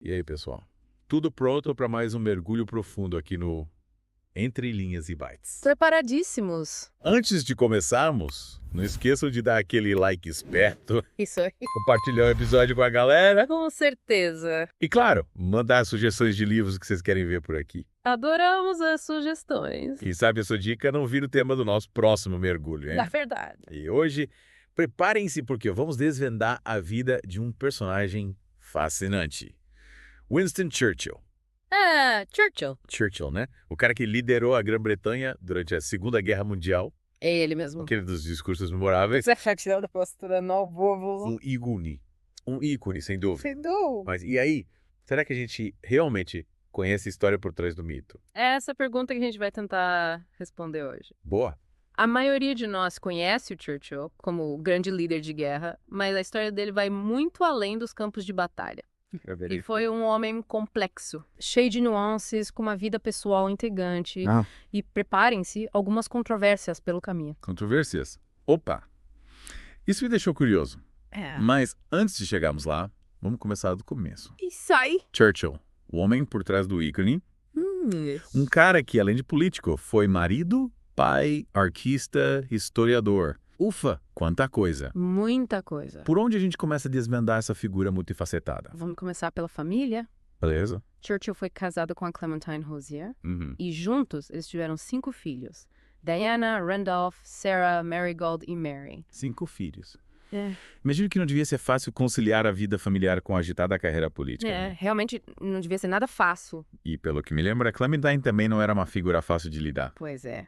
E aí, pessoal? Tudo pronto para mais um mergulho profundo aqui no Entre Linhas e Bytes. Preparadíssimos. Antes de começarmos, não esqueçam de dar aquele like esperto, Isso aí. compartilhar o episódio com a galera Com certeza. e, claro, mandar sugestões de livros que vocês querem ver por aqui. Adoramos as sugestões. Quem sabe a sua dica não vira o tema do nosso próximo mergulho, hein? Na verdade. E hoje, preparem-se porque vamos desvendar a vida de um personagem fascinante. Winston Churchill. Churchill. Churchill, né? O cara que liderou a Grã-Bretanha durante a Segunda Guerra Mundial, É ele mesmo. aquele dos discursos memoráveis. Você acha que tirou da postura novo? Um ícone. Um ícone, sem dúvida. Sem dúvida. Mas e aí, será que a gente realmente conhece a história por trás do mito? É essa pergunta que a gente vai tentar responder hoje. Boa. A maioria de nós conhece o Churchill como o grande líder de guerra, mas a história dele vai muito além dos campos de batalha. E foi um homem complexo, cheio de nuances, com uma vida pessoal intrigante. E preparem-se algumas controvérsias pelo caminho. Controvérsias? Opa! Isso me deixou curioso. Mas antes de chegarmos lá, vamos começar do começo. Isso aí. Churchill, o homem por trás do ícone. Um cara que, além de político, foi marido, pai, arquista, historiador. Ufa, quanta coisa. Muita coisa. Por onde a gente começa a desvendar essa figura multifacetada? Vamos começar pela família. Beleza? Churchill foi casado com a Clementine Rosier. Uhum. E juntos eles tiveram 5 filhos. Diana, Randolph, Sarah, Marigold e Mary. 5 filhos. É. Imagino que não devia ser fácil conciliar a vida familiar com a agitada carreira política. né? Realmente não devia ser nada fácil. E pelo que me lembro, a Clementine também não era uma figura fácil de lidar. Pois é.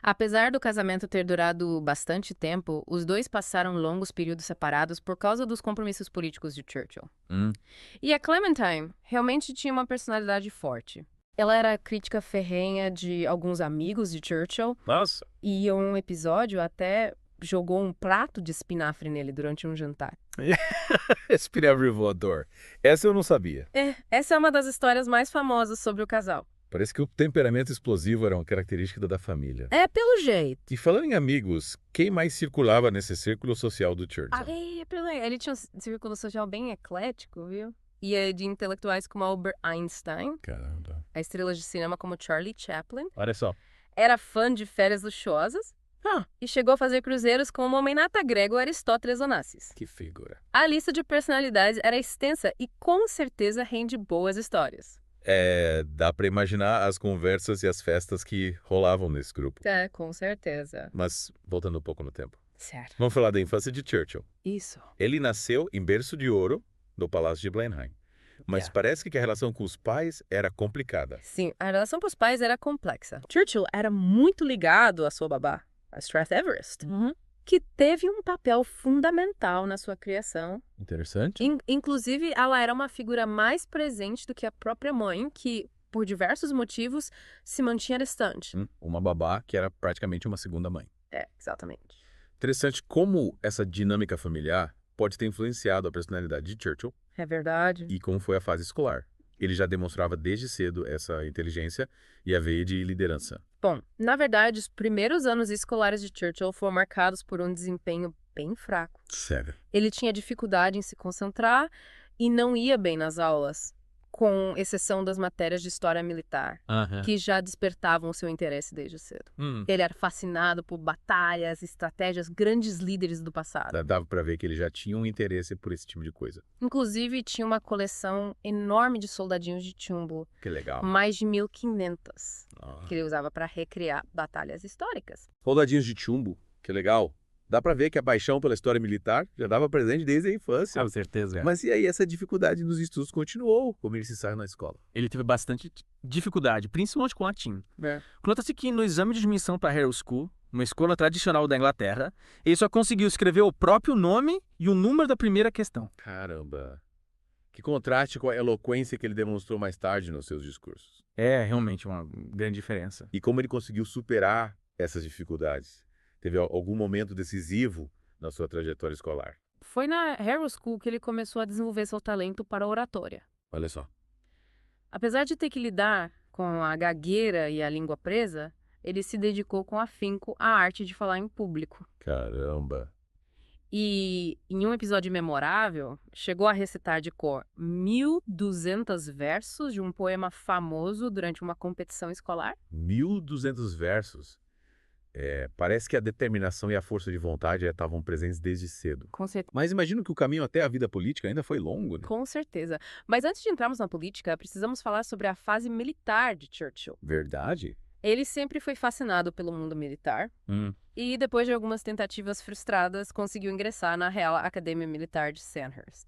Apesar do casamento ter durado bastante tempo, os dois passaram longos períodos separados por causa dos compromissos políticos de Churchill. E a Clementine realmente tinha uma personalidade forte. Ela era crítica ferrenha de alguns amigos de Churchill Nossa! e um episódio até jogou um prato de espinafre nele durante um jantar. Espinafre voador. Essa eu não sabia. Essa é uma das histórias mais famosas sobre o casal. Parece que o temperamento explosivo era uma característica da família. Pelo jeito. E falando em amigos, quem mais circulava nesse círculo social do Churchill? Ele tinha um círculo social bem eclético, viu? E de intelectuais como Albert Einstein, Caramba. a estrelas de cinema como Charlie Chaplin, Olha só. era fã de férias luxuosas e chegou a fazer cruzeiros com o Momenata grego Aristóteles Onassis. Que figura. A lista de personalidades era extensa e com certeza rende boas histórias. Dá pra imaginar as conversas e as festas que rolavam nesse grupo. Com certeza. Mas, voltando um pouco no tempo. Certo. Vamos falar da infância de Churchill. Isso. Ele nasceu em berço de ouro, no Palácio de Blenheim. Mas parece que a relação com os pais era complicada. Sim, a relação com os pais era complexa. Churchill era muito ligado à sua babá, a Strath Everest, que teve um papel fundamental na sua criação. Interessante. Inclusive, ela era uma figura mais presente do que a própria mãe, que, por diversos motivos, se mantinha distante. Uma babá que era praticamente uma segunda mãe. Exatamente. Interessante como essa dinâmica familiar pode ter influenciado a personalidade de Churchill É verdade. e como foi a fase escolar. Ele já demonstrava desde cedo essa inteligência e a veia de liderança. Bom, na verdade, os primeiros anos escolares de Churchill foram marcados por um desempenho bem fraco. Sério? Ele tinha dificuldade em se concentrar e não ia bem nas aulas, com exceção das matérias de história militar, que já despertavam o seu interesse desde cedo. Ele era fascinado por batalhas, estratégias, grandes líderes do passado. Dava pra ver que ele já tinha um interesse por esse tipo de coisa. Inclusive, tinha uma coleção enorme de soldadinhos de chumbo, Que legal. mais de 1.500, que ele usava para recriar batalhas históricas. Soldadinhos de chumbo. Que legal. Dá pra ver que a paixão pela história militar já dava presente desde a infância. Com certeza. Mas e aí essa dificuldade nos estudos continuou, como ele se saiu na escola? Ele teve bastante dificuldade, principalmente com latim. Conta-se que no exame de admissão para Harrow School, uma escola tradicional da Inglaterra, ele só conseguiu escrever o próprio nome e o número da primeira questão. Caramba. Que contraste com a eloquência que ele demonstrou mais tarde nos seus discursos. É realmente uma grande diferença. E como ele conseguiu superar essas dificuldades? Teve algum momento decisivo na sua trajetória escolar? Foi na Harrow School que ele começou a desenvolver seu talento para a oratória. Olha só. Apesar de ter que lidar com a gagueira e a língua presa, ele se dedicou com afinco à arte de falar em público. Caramba. E, em um episódio memorável, chegou a recitar de cor 1.200 versos de um poema famoso durante uma competição escolar. 1.200 versos. Parece que a determinação e a força de vontade estavam presentes desde cedo. Com certeza. Mas imagino que o caminho até a vida política ainda foi longo, né? Com certeza. Mas antes de entrarmos na política, precisamos falar sobre a fase militar de Churchill. Verdade? Ele sempre foi fascinado pelo mundo militar e, depois de algumas tentativas frustradas, conseguiu ingressar na Real Academia Militar de Sandhurst.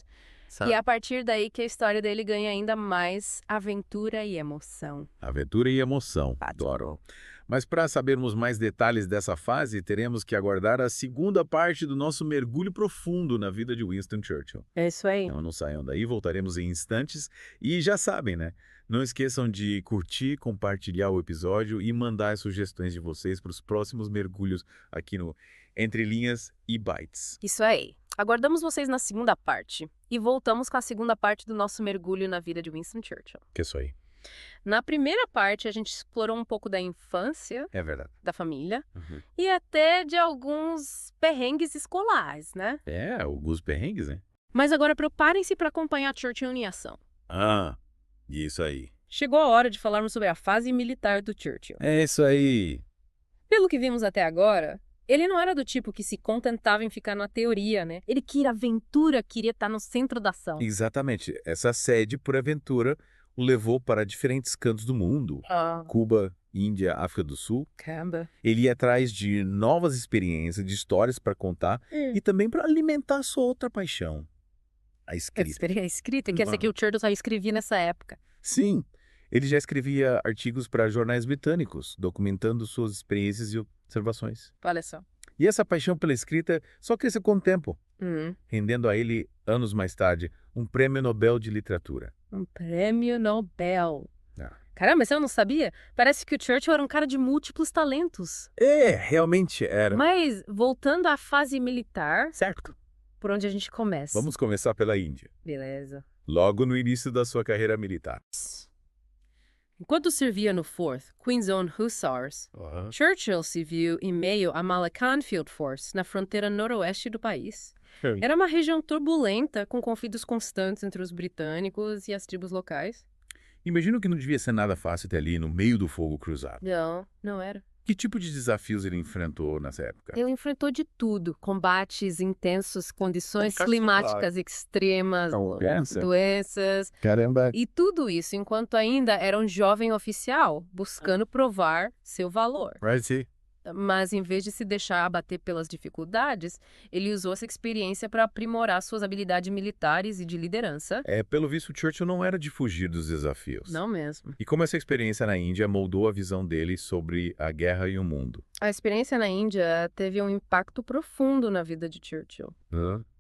E é a partir daí que a história dele ganha ainda mais aventura e emoção. Aventura e emoção. Adoro. Mas para sabermos mais detalhes dessa fase, teremos que aguardar a segunda parte do nosso mergulho profundo na vida de Winston Churchill. É isso aí. Não saiam daí, voltaremos em instantes. E já sabem, né? Não esqueçam de curtir, compartilhar o episódio e mandar as sugestões de vocês para os próximos mergulhos aqui no Entre Linhas e Bytes. Isso aí. Aguardamos vocês na segunda parte. E voltamos com a segunda parte do nosso mergulho na vida de Winston Churchill. Que é isso aí. Na primeira parte, a gente explorou um pouco da infância, É verdade. da família, e até de alguns perrengues escolares, né? Alguns perrengues, né? Mas agora preparem-se para acompanhar Churchill em ação. Isso aí. Chegou a hora de falarmos sobre a fase militar do Churchill. É isso aí. Pelo que vimos até agora, ele não era do tipo que se contentava em ficar na teoria, né? Ele queria aventura, queria estar no centro da ação. Exatamente. Essa sede por aventura o levou para diferentes cantos do mundo. Cuba, Índia, África do Sul. Caramba. Ele ia atrás de novas experiências, de histórias para contar e também para alimentar a sua outra paixão, a escrita. A escrita, quer dizer que o Churchill só escrevia nessa época. Sim, ele já escrevia artigos para jornais britânicos, documentando suas experiências e observações. Olha só. E essa paixão pela escrita só cresceu com o tempo, rendendo a ele, anos mais tarde, um prêmio Nobel de Literatura. Um prêmio Nobel. Caramba, você não sabia? Parece que o Churchill era um cara de múltiplos talentos. Realmente era. Mas, voltando à fase militar, Certo. por onde a gente começa? Vamos começar pela Índia. Beleza. Logo no início da sua carreira militar. Enquanto servia no 4th Queen's Own Hussars, Churchill se viu em meio à Malacan Field Force, na fronteira noroeste do país. Era uma região turbulenta, com conflitos constantes entre os britânicos e as tribos locais. Imagino que não devia ser nada fácil ter ali no meio do fogo cruzado. Não era. Que tipo de desafios ele enfrentou nessa época? Ele enfrentou de tudo. Combates intensos, condições climáticas extremas, doenças. Caramba. E tudo isso enquanto ainda era um jovem oficial, buscando provar seu valor. Mas, em vez de se deixar abater pelas dificuldades, ele usou essa experiência para aprimorar suas habilidades militares e de liderança. Pelo visto, Churchill não era de fugir dos desafios. Não mesmo. E como essa experiência na Índia moldou a visão dele sobre a guerra e o mundo? A experiência na Índia teve um impacto profundo na vida de Churchill.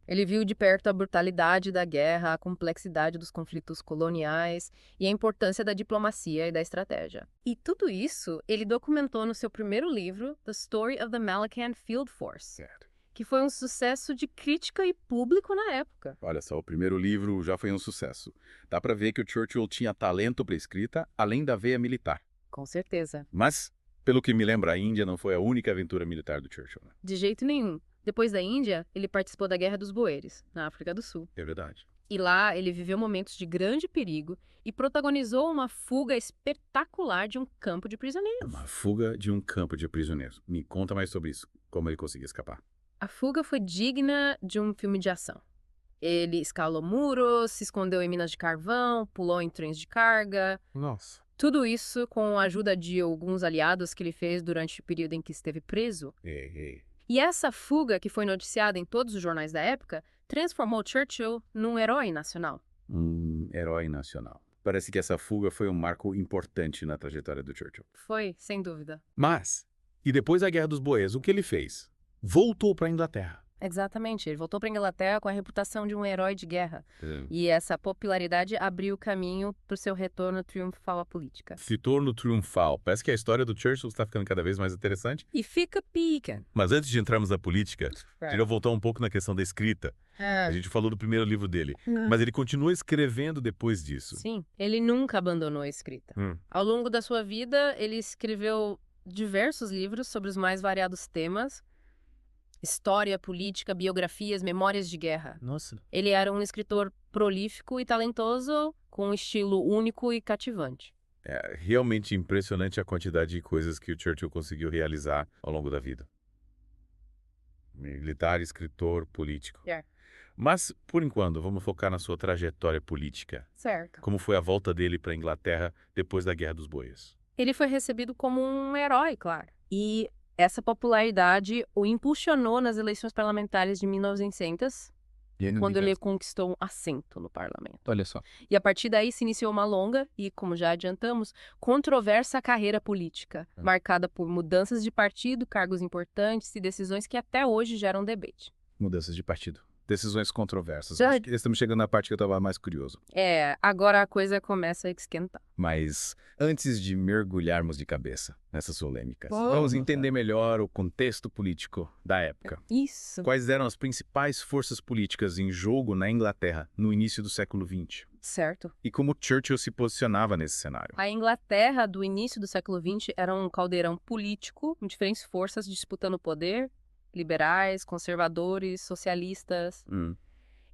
Ele viu de perto a brutalidade da guerra, a complexidade dos conflitos coloniais e a importância da diplomacia e da estratégia. E tudo isso ele documentou no seu primeiro livro, The Story of the Malacan Field Force, que foi um sucesso de crítica e público na época. Olha só, o primeiro livro já foi um sucesso. Dá pra ver que o Churchill tinha talento para escrita, além da veia militar. Com certeza. Mas, pelo que me lembra, a Índia não foi a única aventura militar do Churchill, né? De jeito nenhum. Depois da Índia, ele participou da Guerra dos Boeres, na África do Sul. É verdade. E lá, ele viveu momentos de grande perigo e protagonizou uma fuga espetacular de um campo de prisioneiros. Uma fuga de um campo de prisioneiros. Me conta mais sobre isso. Como ele conseguiu escapar? A fuga foi digna de um filme de ação. Ele escalou muros, se escondeu em minas de carvão, pulou em trens de carga. Nossa. Tudo isso com a ajuda de alguns aliados que ele fez durante o período em que esteve preso. E essa fuga, que foi noticiada em todos os jornais da época, transformou Churchill num herói nacional. Herói nacional. Parece que essa fuga foi um marco importante na trajetória do Churchill. Foi, sem dúvida. Mas, e depois da Guerra dos Boers, o que ele fez? Voltou para a Inglaterra. Exatamente. Ele voltou para a Inglaterra com a reputação de um herói de guerra. E essa popularidade abriu o caminho para o seu retorno triunfal à política. Retorno triunfal. Parece que a história do Churchill está ficando cada vez mais interessante. E fica pica. Mas antes de entrarmos na política, queria voltar um pouco na questão da escrita. A gente falou do primeiro livro dele, mas ele continuou escrevendo depois disso. Sim, ele nunca abandonou a escrita. Ao longo da sua vida, ele escreveu diversos livros sobre os mais variados temas. História, política, biografias, memórias de guerra. Nossa. Ele era um escritor prolífico e talentoso, com um estilo único e cativante. É realmente impressionante a quantidade de coisas que o Churchill conseguiu realizar ao longo da vida. Militar, escritor, político. É. Mas, por enquanto, vamos focar na sua trajetória política. Certo. Como foi a volta dele para a Inglaterra depois da Guerra dos Boias? Ele foi recebido como um herói, claro. E essa popularidade o impulsionou nas eleições parlamentares de 1900, quando ele conquistou um assento no parlamento. Olha só. E a partir daí se iniciou uma longa e, como já adiantamos, controversa carreira política, marcada por mudanças de partido, cargos importantes e decisões que até hoje geram debate. Mudanças de partido. Decisões controversas. Já- Acho que estamos chegando na parte que eu estava mais curioso. Agora a coisa começa a esquentar. Mas antes de mergulharmos de cabeça nessas polêmicas, Vamos. vamos entender melhor o contexto político da época. Isso. Quais eram as principais forças políticas em jogo na Inglaterra no início do século XX? Certo. E como Churchill se posicionava nesse cenário? A Inglaterra do início do século XX era um caldeirão político, com diferentes forças disputando o poder, liberais, conservadores, socialistas.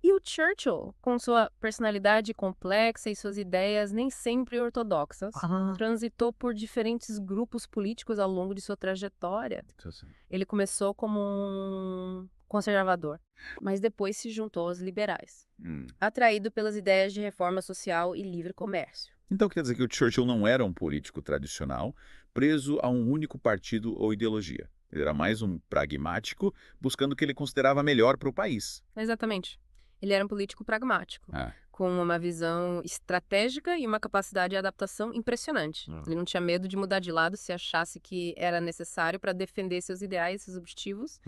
E o Churchill, com sua personalidade complexa e suas ideias nem sempre ortodoxas, transitou por diferentes grupos políticos ao longo de sua trajetória. Ele começou como um conservador, mas depois se juntou aos liberais, atraído pelas ideias de reforma social e livre comércio. Então quer dizer que o Churchill não era um político tradicional, preso a um único partido ou ideologia. Ele era mais um pragmático, buscando o que ele considerava melhor para o país. Exatamente. Ele era um político pragmático, com uma visão estratégica e uma capacidade de adaptação impressionante. Ele não tinha medo de mudar de lado se achasse que era necessário para defender seus ideais, seus objetivos.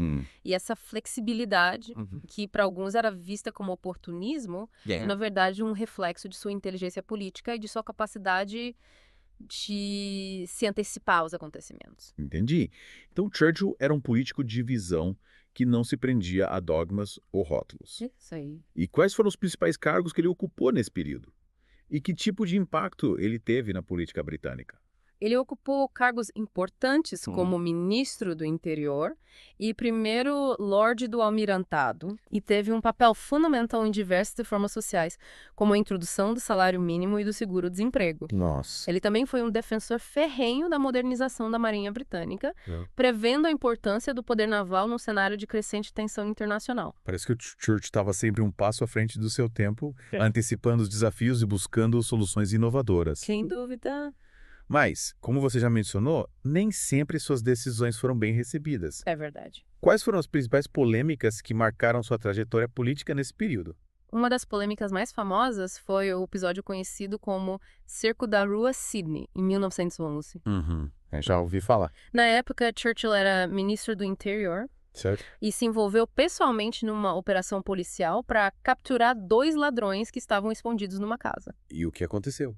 E essa flexibilidade, que para alguns era vista como oportunismo, na verdade um reflexo de sua inteligência política e de sua capacidade de se antecipar aos acontecimentos. Entendi. Então Churchill era um político de visão que não se prendia a dogmas ou rótulos. Isso aí. E quais foram os principais cargos que ele ocupou nesse período? E que tipo de impacto ele teve na política britânica? Ele ocupou cargos importantes como ministro do Interior e primeiro Lorde do Almirantado, e teve um papel fundamental em diversas reformas sociais, como a introdução do salário mínimo e do seguro-desemprego. Nossa. Ele também foi um defensor ferrenho da modernização da Marinha Britânica, prevendo a importância do poder naval num cenário de crescente tensão internacional. Parece que o Churchill estava sempre um passo à frente do seu tempo, antecipando os desafios e buscando soluções inovadoras. Sem dúvida. Mas, como você já mencionou, nem sempre suas decisões foram bem recebidas. É verdade. Quais foram as principais polêmicas que marcaram sua trajetória política nesse período? Uma das polêmicas mais famosas foi o episódio conhecido como Cerco da Rua Sydney, em 1911. Já ouvi falar. Na época, Churchill era ministro do Interior Certo. e se envolveu pessoalmente numa operação policial para capturar 2 ladrões que estavam escondidos numa casa. E o que aconteceu?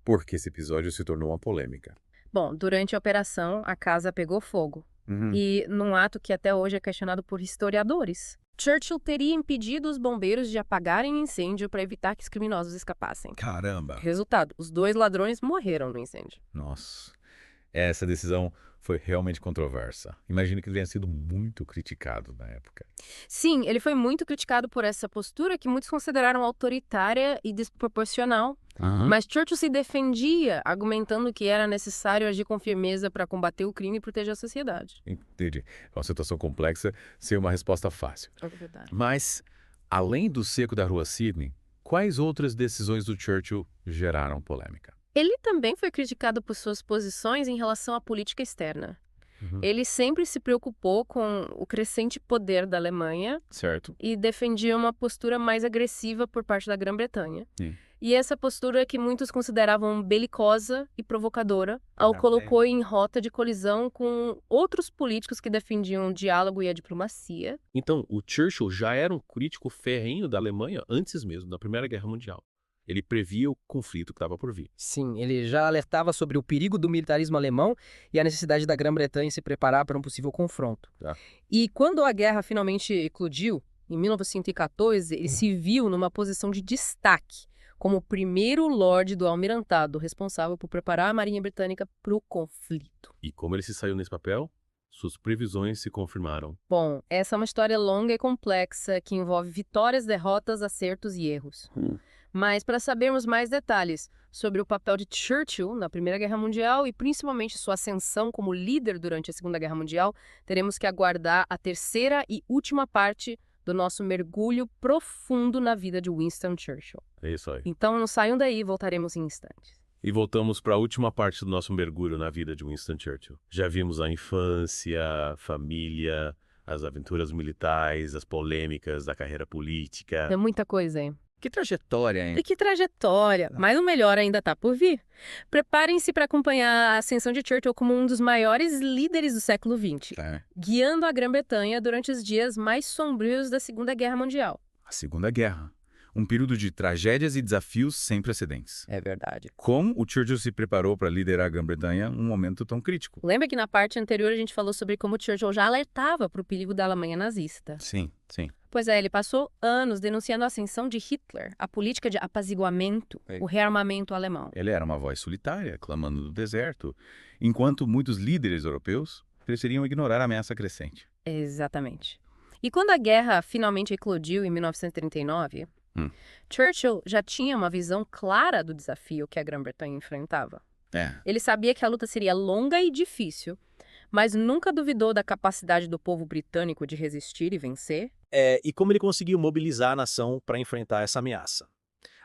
Porque esse episódio se tornou uma polêmica. Bom, durante a operação, a casa pegou fogo. E num ato que até hoje é questionado por historiadores, Churchill teria impedido os bombeiros de apagarem o incêndio para evitar que os criminosos escapassem. Caramba! Resultado, os 2 ladrões morreram no incêndio. Nossa. Essa decisão foi realmente controversa. Imagino que ele tenha sido muito criticado na época. Sim, ele foi muito criticado por essa postura que muitos consideraram autoritária e desproporcional. Mas Churchill se defendia, argumentando que era necessário agir com firmeza para combater o crime e proteger a sociedade. Entendi. É uma situação complexa, sem uma resposta fácil. É verdade. Mas, além do cerco da Rua Sydney, quais outras decisões do Churchill geraram polêmica? Ele também foi criticado por suas posições em relação à política externa. Ele sempre se preocupou com o crescente poder da Alemanha Certo. e defendia uma postura mais agressiva por parte da Grã-Bretanha. Sim. E essa postura que muitos consideravam belicosa e provocadora, o colocou em rota de colisão com outros políticos que defendiam o diálogo e a diplomacia. Então, o Churchill já era um crítico ferrenho da Alemanha antes mesmo da Primeira Guerra Mundial. Ele previa o conflito que estava por vir. Sim, ele já alertava sobre o perigo do militarismo alemão e a necessidade da Grã-Bretanha se preparar para um possível confronto. E quando a guerra finalmente eclodiu, em 1914, ele se viu numa posição de destaque como o primeiro Lorde do Almirantado, responsável por preparar a Marinha Britânica para o conflito. E como ele se saiu nesse papel? Suas previsões se confirmaram. Bom, essa é uma história longa e complexa que envolve vitórias, derrotas, acertos e erros. Mas para sabermos mais detalhes sobre o papel de Churchill na Primeira Guerra Mundial e principalmente sua ascensão como líder durante a Segunda Guerra Mundial, teremos que aguardar a terceira e última parte do nosso mergulho profundo na vida de Winston Churchill. É isso aí. Então não saiam daí, voltaremos em instantes. E voltamos para a última parte do nosso mergulho na vida de Winston Churchill. Já vimos a infância, a família, as aventuras militares, as polêmicas da carreira política. É muita coisa, hein? Que trajetória, hein? E que trajetória! Mas o melhor ainda está por vir. Preparem-se para acompanhar a ascensão de Churchill como um dos maiores líderes do século XX, guiando a Grã-Bretanha durante os dias mais sombrios da Segunda Guerra Mundial. A Segunda Guerra. Um período de tragédias e desafios sem precedentes. É verdade. Como o Churchill se preparou para liderar a Grã-Bretanha num momento tão crítico? Lembra que na parte anterior a gente falou sobre como Churchill já alertava para o perigo da Alemanha nazista? Sim. Pois é, ele passou anos denunciando a ascensão de Hitler, a política de apaziguamento, o rearmamento alemão. Ele era uma voz solitária, clamando do deserto, enquanto muitos líderes europeus preferiam ignorar a ameaça crescente. Exatamente. E quando a guerra finalmente eclodiu em 1939, Churchill já tinha uma visão clara do desafio que a Grã-Bretanha enfrentava. Ele sabia que a luta seria longa e difícil, mas nunca duvidou da capacidade do povo britânico de resistir e vencer. E como ele conseguiu mobilizar a nação para enfrentar essa ameaça.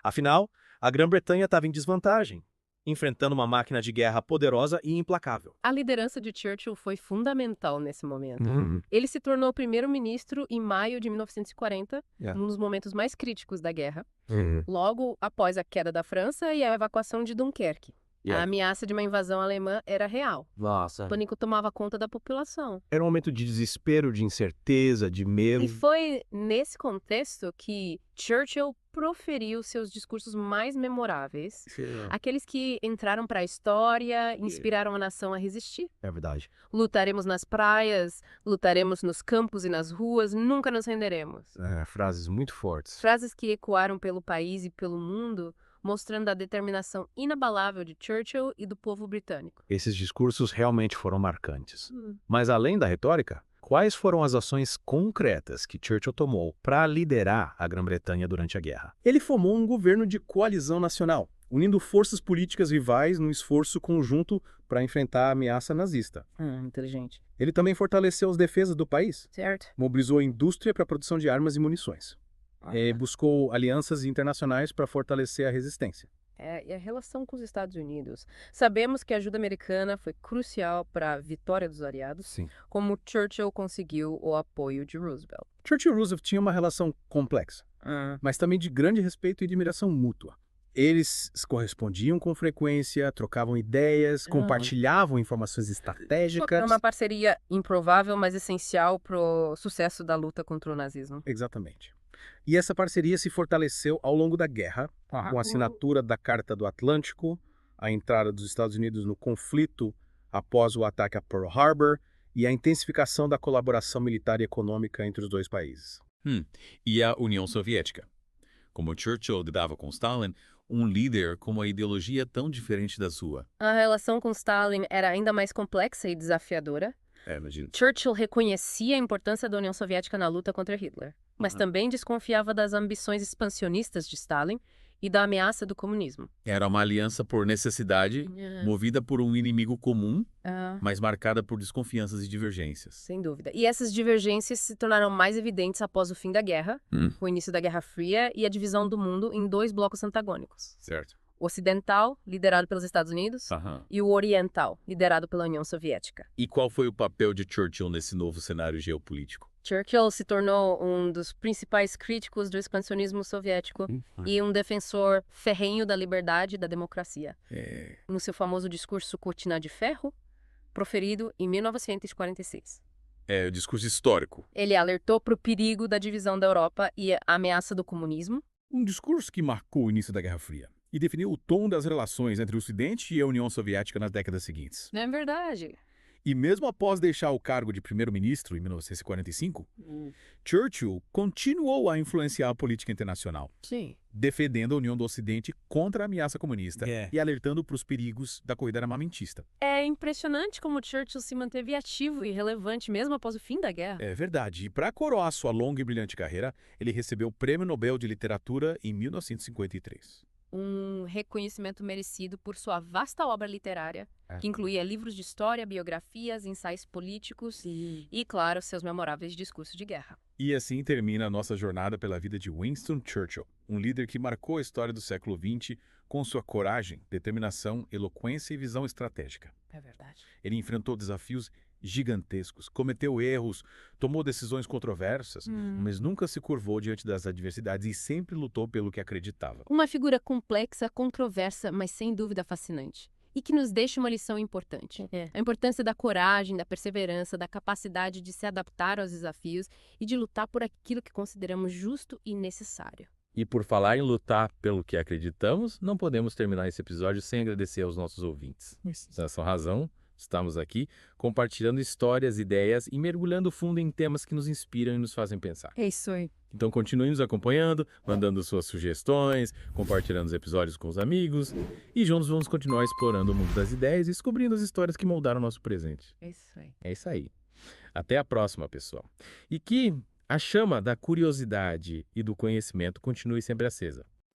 Afinal, a Grã-Bretanha estava em desvantagem, enfrentando uma máquina de guerra poderosa e implacável. A liderança de Churchill foi fundamental nesse momento. Ele se tornou primeiro-ministro em maio de 1940, num dos momentos mais críticos da guerra, logo após a queda da França e a evacuação de Dunkerque. A ameaça de uma invasão alemã era real. Nossa. O pânico tomava conta da população. Era um momento de desespero, de incerteza, de medo. E foi nesse contexto que Churchill proferiu seus discursos mais memoráveis, aqueles que entraram para a história, inspiraram a nação a resistir. É verdade. Lutaremos nas praias, lutaremos nos campos e nas ruas, nunca nos renderemos. Frases muito fortes. Frases que ecoaram pelo país e pelo mundo, mostrando a determinação inabalável de Churchill e do povo britânico. Esses discursos realmente foram marcantes. Mas além da retórica, quais foram as ações concretas que Churchill tomou para liderar a Grã-Bretanha durante a guerra? Ele formou um governo de coalizão nacional, unindo forças políticas rivais num esforço conjunto para enfrentar a ameaça nazista. Inteligente. Ele também fortaleceu as defesas do país, Certo. mobilizou a indústria para a produção de armas e munições. Buscou alianças internacionais para fortalecer a resistência. E a relação com os Estados Unidos. Sabemos que a ajuda americana foi crucial para a vitória dos aliados, Sim. como Churchill conseguiu o apoio de Roosevelt. Churchill e Roosevelt tinham uma relação complexa, mas também de grande respeito e admiração mútua. Eles se correspondiam com frequência, trocavam ideias, compartilhavam informações estratégicas. Uma parceria improvável, mas essencial para o sucesso da luta contra o nazismo. Exatamente. E essa parceria se fortaleceu ao longo da guerra, com a assinatura da Carta do Atlântico, a entrada dos Estados Unidos no conflito após o ataque a Pearl Harbor e a intensificação da colaboração militar e econômica entre os dois países. E a União Soviética. Como Churchill lidava com Stalin, um líder com uma ideologia tão diferente da sua. A relação com Stalin era ainda mais complexa e desafiadora. Imagina. Churchill reconhecia a importância da União Soviética na luta contra Hitler, mas também desconfiava das ambições expansionistas de Stalin e da ameaça do comunismo. Era uma aliança por necessidade, movida por um inimigo comum, mas marcada por desconfianças e divergências. Sem dúvida. E essas divergências se tornaram mais evidentes após o fim da guerra, o início da Guerra Fria e a divisão do mundo em dois blocos antagônicos. Certo. O ocidental, liderado pelos Estados Unidos, e o oriental, liderado pela União Soviética. E qual foi o papel de Churchill nesse novo cenário geopolítico? Churchill se tornou um dos principais críticos do expansionismo soviético e um defensor ferrenho da liberdade e da democracia. No seu famoso discurso Cortina de Ferro, proferido em 1946. O discurso histórico. Ele alertou para o perigo da divisão da Europa e a ameaça do comunismo. Um discurso que marcou o início da Guerra Fria e definiu o tom das relações entre o Ocidente e a União Soviética nas décadas seguintes. Não é verdade? E mesmo após deixar o cargo de primeiro-ministro em 1945, Churchill continuou a influenciar a política internacional, Sim. defendendo a união do Ocidente contra a ameaça comunista e alertando para os perigos da corrida armamentista. É impressionante como Churchill se manteve ativo e relevante mesmo após o fim da guerra. É verdade. E para coroar sua longa e brilhante carreira, ele recebeu o Prêmio Nobel de Literatura em 1953. Um reconhecimento merecido por sua vasta obra literária, que incluía livros de história, biografias, ensaios políticos e, claro, seus memoráveis discursos de guerra. E assim termina a nossa jornada pela vida de Winston Churchill, um líder que marcou a história do século XX com sua coragem, determinação, eloquência e visão estratégica. É verdade. Ele enfrentou desafios gigantescos, cometeu erros, tomou decisões controversas, mas nunca se curvou diante das adversidades e sempre lutou pelo que acreditava. Uma figura complexa, controversa, mas sem dúvida fascinante. E que nos deixa uma lição importante. A importância da coragem, da perseverança, da capacidade de se adaptar aos desafios e de lutar por aquilo que consideramos justo e necessário. E por falar em lutar pelo que acreditamos, não podemos terminar esse episódio sem agradecer aos nossos ouvintes. Por essa razão, estamos aqui compartilhando histórias, ideias e mergulhando fundo em temas que nos inspiram e nos fazem pensar. É isso aí. Então continue nos acompanhando, mandando suas sugestões, compartilhando os episódios com os amigos e juntos vamos continuar explorando o mundo das ideias e descobrindo as histórias que moldaram o nosso presente. É isso aí. É isso aí. Até a próxima, pessoal. E que a chama da curiosidade e do conhecimento continue sempre acesa.